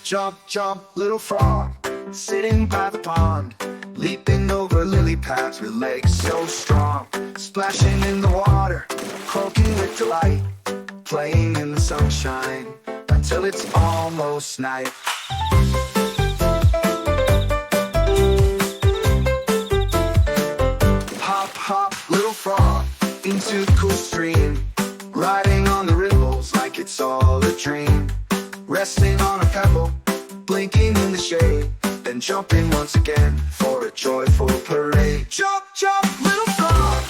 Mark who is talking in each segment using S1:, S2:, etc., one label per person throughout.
S1: Jump, jump, little frog, sitting by the pond, leaping over lily pads with legs so strong, splashing in the water, croaking with delight, playing in the sunshine until it's almost night. Hop, hop, little frog, into the cool stream, riding on the ripples like it's all a dream, resting on a pebble, blinking in the shade, then jumping once again for a joyful parade. Jump, jump, little frog,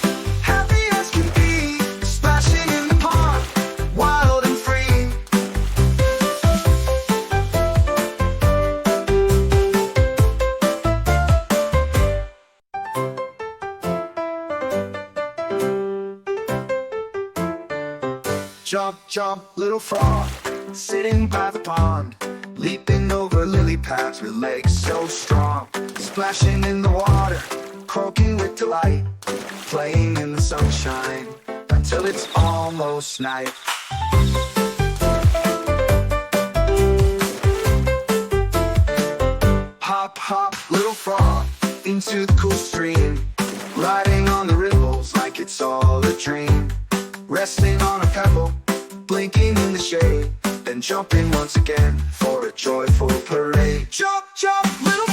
S1: happy as can be, splashing in the pond, wild and free. Jump, jump, little frog, sitting by the pond, leaping over lily pads with legs so strong, splashing in the water, croaking with delight, playing in the sunshine until it's almost night. Hop, hop, little frog, into the cool stream, riding on the ripples like it's all a dream, resting on a pebble, blinking in the shade, then jumping once again for a joyful parade. Jump, jump, little